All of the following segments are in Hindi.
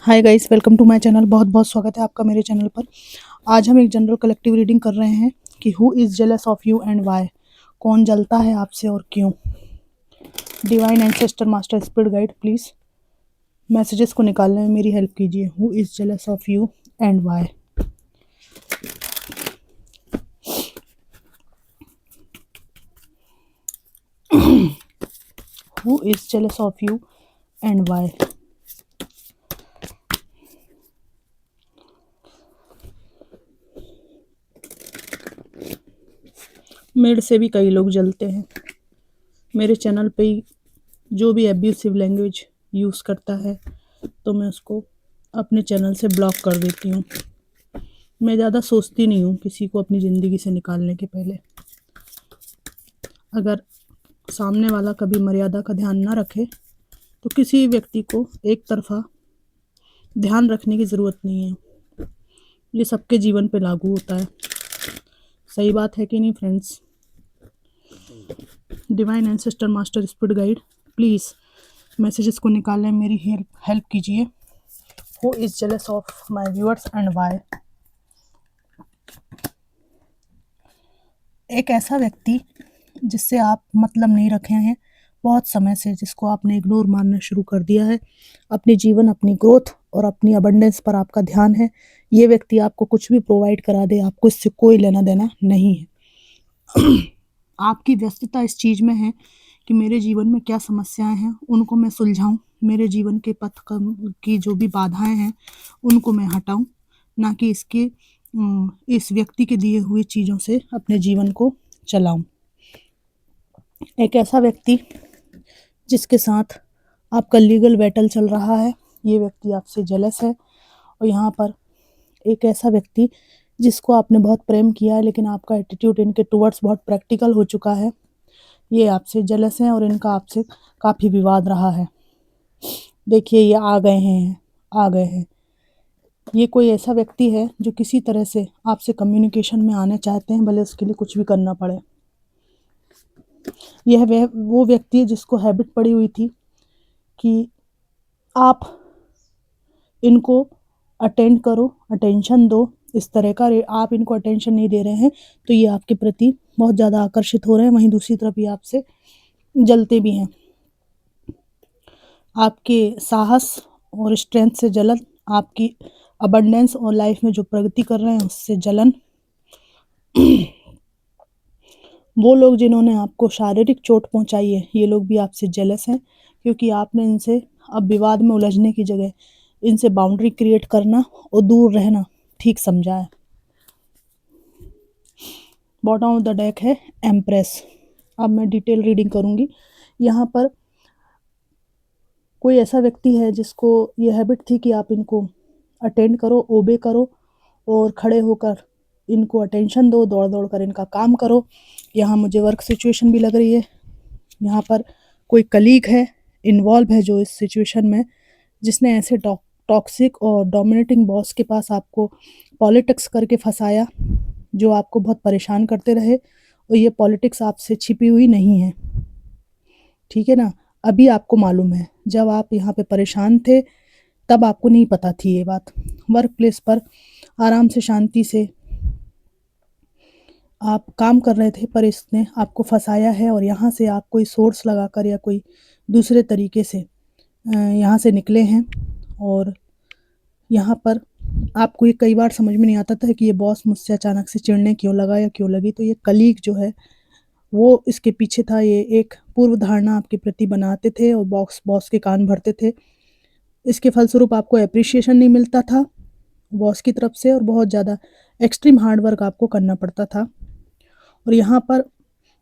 Hi guys, welcome to my channel. बहुत बहुत स्वागत है आपका मेरे चैनल पर। आज हम एक जनरल कलेक्टिव रीडिंग कर रहे हैं कि who is jealous of you and why. कौन जलता है आपसे और क्यों। Divine ancestor master spirit guide, please messages को निकालने में मेरी हेल्प कीजिए। Who is jealous of you and why. Who is jealous of you and why. मेरे से भी कई लोग जलते हैं। मेरे चैनल पे ही जो भी एब्यूसिव लैंग्वेज यूज़ करता है तो मैं उसको अपने चैनल से ब्लॉक कर देती हूँ। मैं ज़्यादा सोचती नहीं हूँ किसी को अपनी ज़िंदगी से निकालने के पहले। अगर सामने वाला कभी मर्यादा का ध्यान ना रखे तो किसी व्यक्ति को एक तरफा ध्यान रखने की ज़रूरत नहीं है। ये सबके जीवन पे लागू होता है। सही बात है कि नहीं friends. Divine ancestor master spirit guide, please messages को निकालने में मेरी हेल्प कीजिए। Who is jealous of my viewers and why. एक ऐसा व्यक्ति जिससे आप मतलब नहीं रखे हैं बहुत समय से, जिसको आपने इग्नोर मारना शुरू कर दिया है। अपनी जीवन, अपनी ग्रोथ और अपनी अबंडेंस पर आपका ध्यान है। ये व्यक्ति आपको कुछ भी प्रोवाइड करा दे, आपको इससे कोई लेना देना नहीं है। आपकी व्यस्तता इस चीज़ में है कि मेरे जीवन में क्या समस्याएं हैं उनको मैं सुलझाऊं, मेरे जीवन के पथ की जो भी बाधाएं हैं उनको मैं हटाऊं, ना कि इस व्यक्ति के दिए हुए चीज़ों से अपने जीवन को चलाऊं। एक ऐसा व्यक्ति जिसके साथ आपका लीगल बैटल चल रहा है, ये व्यक्ति आपसे जेलस है। और यहाँ पर एक ऐसा व्यक्ति जिसको आपने बहुत प्रेम किया है लेकिन आपका एटीट्यूड इनके टुवर्ड्स बहुत प्रैक्टिकल हो चुका है, ये आपसे जेलस हैं और इनका आपसे काफ़ी विवाद रहा है। देखिए, ये आ गए हैं। ये कोई ऐसा व्यक्ति है जो किसी तरह से आपसे कम्युनिकेशन में आना चाहते हैं, भले उसके लिए कुछ भी करना पड़े। यह वो व्यक्ति है जिसको हैबिट पड़ी हुई थी कि आप इनको अटेंड करो, अटेंशन दो। इस तरह का आप इनको अटेंशन नहीं दे रहे हैं तो ये आपके प्रति बहुत ज़्यादा आकर्षित हो रहे हैं। वहीं दूसरी तरफ ये आपसे जलते भी हैं। आपके साहस और स्ट्रेंथ से जलन, आपकी अबंडेंस और लाइफ में जो प्रगति कर रहे हैं उससे जलन। वो लोग जिन्होंने आपको शारीरिक चोट पहुंचाई है, ये लोग भी आपसे जेलस हैं क्योंकि आपने इनसे अब विवाद में उलझने की जगह इनसे बाउंड्री क्रिएट करना और दूर रहना ठीक समझा है। बॉटम ऑफ द डेक है एम्प्रेस। अब मैं डिटेल रीडिंग करूंगी। यहाँ पर कोई ऐसा व्यक्ति है जिसको ये हैबिट थी कि आप इनको अटेंड करो, ओबे करो और खड़े होकर इनको अटेंशन दो, दौड़ दौड़ कर इनका काम करो। यहाँ मुझे वर्क सिचुएशन भी लग रही है। यहाँ पर कोई कलीग है, इन्वॉल्व है जो इस सिचुएशन में, जिसने ऐसे टॉक्सिक और डोमिनेटिंग बॉस के पास आपको पॉलिटिक्स करके फंसाया, जो आपको बहुत परेशान करते रहे। और ये पॉलिटिक्स आपसे छिपी हुई नहीं है, ठीक है ना। अभी आपको मालूम है, जब आप यहाँ पे परेशान थे तब आपको नहीं पता थी ये बात। वर्क प्लेस पर आराम से शांति से आप काम कर रहे थे, पर इसने आपको फंसाया है और यहाँ से आप कोई सोर्स लगाकर या कोई दूसरे तरीके से यहाँ से निकले हैं। और यहाँ पर आपको ये कई बार समझ में नहीं आता था कि ये बॉस मुझसे अचानक से चिढ़ने क्यों लगा या क्यों लगी। तो ये कलीग जो है वो इसके पीछे था। ये एक पूर्व धारणा आपके प्रति बनाते थे और बॉस के कान भरते थे। इसके फलस्वरूप आपको एप्रिसिएशन नहीं मिलता था बॉस की तरफ से और बहुत ज़्यादा एक्सट्रीम हार्ड वर्क आपको करना पड़ता था। और यहाँ पर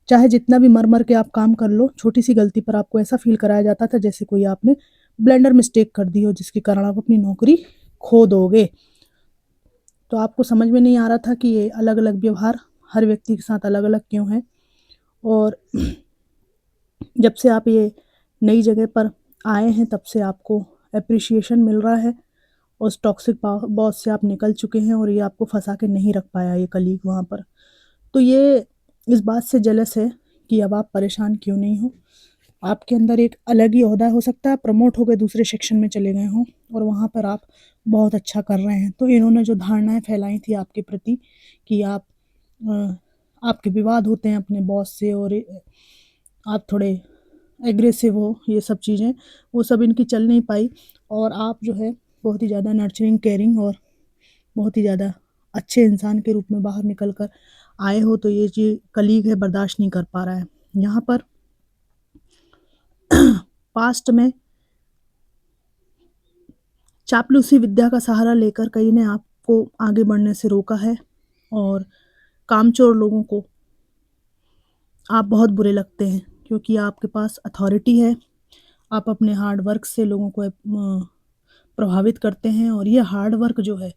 चाहे जितना भी मर मर के आप काम कर लो, छोटी सी गलती पर आपको ऐसा फील कराया जाता था जैसे कोई आपने ब्लेंडर मिस्टेक कर दी हो जिसके कारण आप अपनी नौकरी खो दोगे। तो आपको समझ में नहीं आ रहा था कि ये अलग अलग व्यवहार हर व्यक्ति के साथ अलग अलग क्यों है। और जब से आप ये नई जगह पर आए हैं तब से आपको एप्रिसिएशन मिल रहा है और उस टॉक्सिक बॉस से आप निकल चुके हैं और ये आपको फंसा के नहीं रख पाया ये कलीग वहाँ पर। तो ये इस बात से जेलस है कि अब आप परेशान क्यों नहीं हो। आपके अंदर एक अलग ही ओहदा हो सकता है, प्रमोट होकर दूसरे सेक्शन में चले गए हों और वहाँ पर आप बहुत अच्छा कर रहे हैं। तो इन्होंने जो धारणाएँ फैलाई थी आपके प्रति कि अ, आपके विवाद होते हैं अपने बॉस से और आप थोड़े एग्रेसिव हो, ये सब चीज़ें, वो सब इनकी चल नहीं पाई और आप जो है बहुत ही ज़्यादा नर्चरिंग, केयरिंग और बहुत ही ज़्यादा अच्छे इंसान के रूप में बाहर निकल कर आए हो, तो ये जो कलीग है बर्दाश्त नहीं कर पा रहा है। यहाँ पर पास्ट में चापलूसी विद्या का सहारा लेकर कई ने आपको आगे बढ़ने से रोका है और कामचोर लोगों को आप बहुत बुरे लगते हैं क्योंकि आपके पास अथॉरिटी है, आप अपने हार्ड वर्क से लोगों को प्रभावित करते हैं और ये हार्ड वर्क जो है,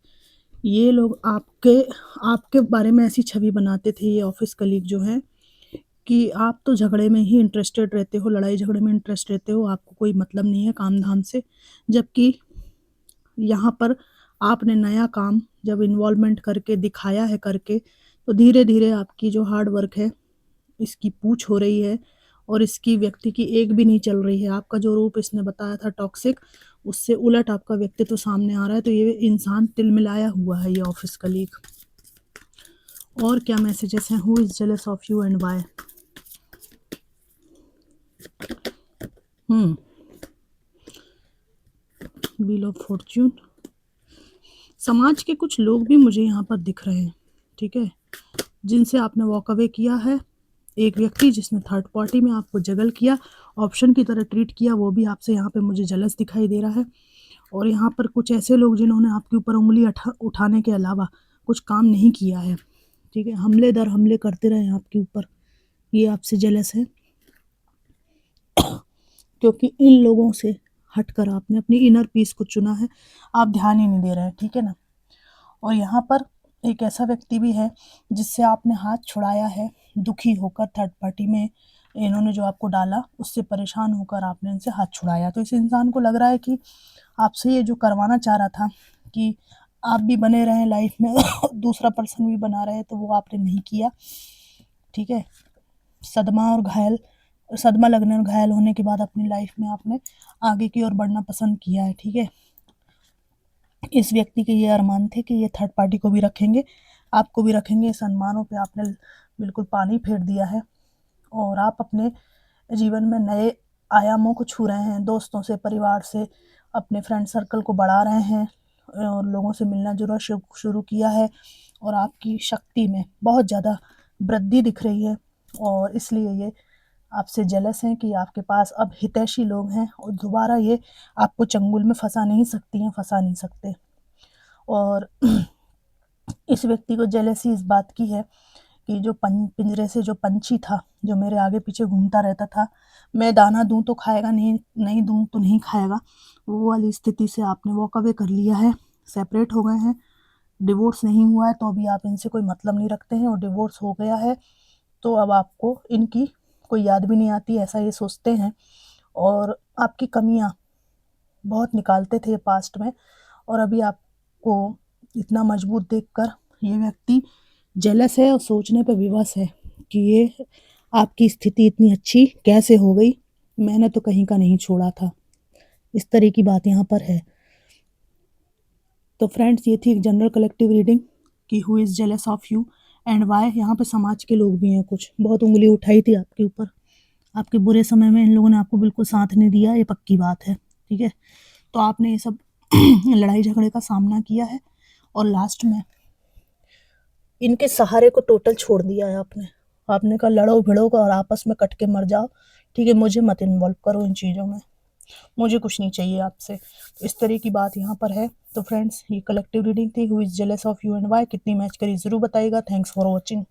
ये लोग आपके आपके बारे में ऐसी छवि बनाते थे ये ऑफ़िस कलीग जो हैं कि आप तो झगड़े में ही इंटरेस्टेड रहते हो, लड़ाई झगड़े में इंटरेस्ट रहते हो, आपको कोई मतलब नहीं है काम-धाम से। जबकि यहाँ पर आपने नया काम जब इन्वॉल्वमेंट करके दिखाया है करके, तो धीरे-धीरे आपकी जो हार्ड वर्क है, इसकी पूछ हो रही है और इसकी व्यक्ति की एक भी नहीं चल रही है। आपका जो रूप इसने बताया था टॉक्सिक, उससे उलट आपका व्यक्तित्व सामने आ रहा है, तो ये इंसान तिलमिलाया हुआ है ये ऑफ़िस कलीग। और क्या मैसेजेस हैं? Who is jealous of you and why? Wheel of Fortune. समाज के कुछ लोग भी मुझे यहाँ पर दिख रहे हैं, ठीक है, जिनसे आपने वॉक अवे किया है। एक व्यक्ति जिसने थर्ड पार्टी में आपको जगल किया, ऑप्शन की तरह ट्रीट किया, वो भी आपसे यहाँ पे मुझे जेलस दिखाई दे रहा है। और यहाँ पर कुछ ऐसे लोग जिन्होंने आपके ऊपर उँगली उठाने के अलावा कुछ काम नहीं किया है, ठीक है, हमले दर हमले करते रहे आपके ऊपर, ये आपसे जेलस है क्योंकि इन लोगों से हटकर आपने अपनी इनर पीस को चुना है, आप ध्यान ही नहीं दे रहे हैं, ठीक है ना। और यहाँ पर एक ऐसा व्यक्ति भी है जिससे आपने हाथ छुड़ाया है, दुखी होकर थर्ड पार्टी में इन्होंने जो आपको डाला, उससे परेशान होकर आपने इनसे हाथ छुड़ाया। तो इस इंसान को लग रहा है कि आपसे ये जो करवाना चाह रहा था कि आप भी बने रहें लाइफ में दूसरा पर्सन भी बना रहे, तो वो आपने नहीं किया, ठीक है। सदमा लगने और घायल होने के बाद अपनी लाइफ में आपने आगे की ओर बढ़ना पसंद किया है, ठीक है। इस व्यक्ति के ये अरमान थे कि ये थर्ड पार्टी को भी रखेंगे, आपको भी रखेंगे। इस अरमानों पे आपने बिल्कुल पानी फेर दिया है और आप अपने जीवन में नए आयामों को छू रहे हैं, दोस्तों से, परिवार से, अपने फ्रेंड सर्कल को बढ़ा रहे हैं और लोगों से मिलना-जुलना शुरू किया है और आपकी शक्ति में बहुत ज़्यादा वृद्धि दिख रही है और इसलिए ये आपसे जेलस हैं कि आपके पास अब हितैषी लोग हैं और दोबारा ये आपको चंगुल में फँसा नहीं सकती हैं, फँसा नहीं सकते। और इस व्यक्ति को जेलसी इस बात की है कि जो पिंजरे से जो पंछी था, जो मेरे आगे पीछे घूमता रहता था, मैं दाना दूँ तो खाएगा, नहीं दूँ तो नहीं खाएगा, वो वाली स्थिति से आपने वॉक अवे कर लिया है, सेपरेट हो गए हैं। डिवोर्स नहीं हुआ है तो अभी आप इनसे कोई मतलब नहीं रखते हैं और डिवोर्स हो गया है तो अब आपको इनकी कोई याद भी नहीं आती, ऐसा ये सोचते हैं और आपकी कमियाँ बहुत निकालते थे पास्ट में और अभी आपको इतना मजबूत देखकर ये व्यक्ति जेलस है और सोचने पे विवश है कि ये आपकी स्थिति इतनी अच्छी कैसे हो गई, मैंने तो कहीं का नहीं छोड़ा था। इस तरह की बात यहाँ पर है। तो फ्रेंड्स, ये थी एक जनरल कलेक्टिव रीडिंग कि who is jealous of you and why. यहाँ पे समाज के लोग भी हैं, कुछ बहुत उंगली उठाई थी आपके ऊपर, आपके बुरे समय में इन लोगों ने आपको बिल्कुल साथ नहीं दिया, ये पक्की बात है, ठीक है। तो आपने ये सब लड़ाई झगड़े का सामना किया है और लास्ट में इनके सहारे को टोटल छोड़ दिया है आपने। आपने कहा लड़ो भिड़ो और आपस में कट के मर जाओ, ठीक है, मुझे मत इन्वॉल्व करो इन चीज़ों में, मुझे कुछ नहीं चाहिए आपसे। तो इस तरह की बात यहाँ पर है। तो फ्रेंड्स, ये कलेक्टिव रीडिंग थी who is jealous of you and why. कितनी मैच करी ज़रूर बताइएगा। Thanks for watching.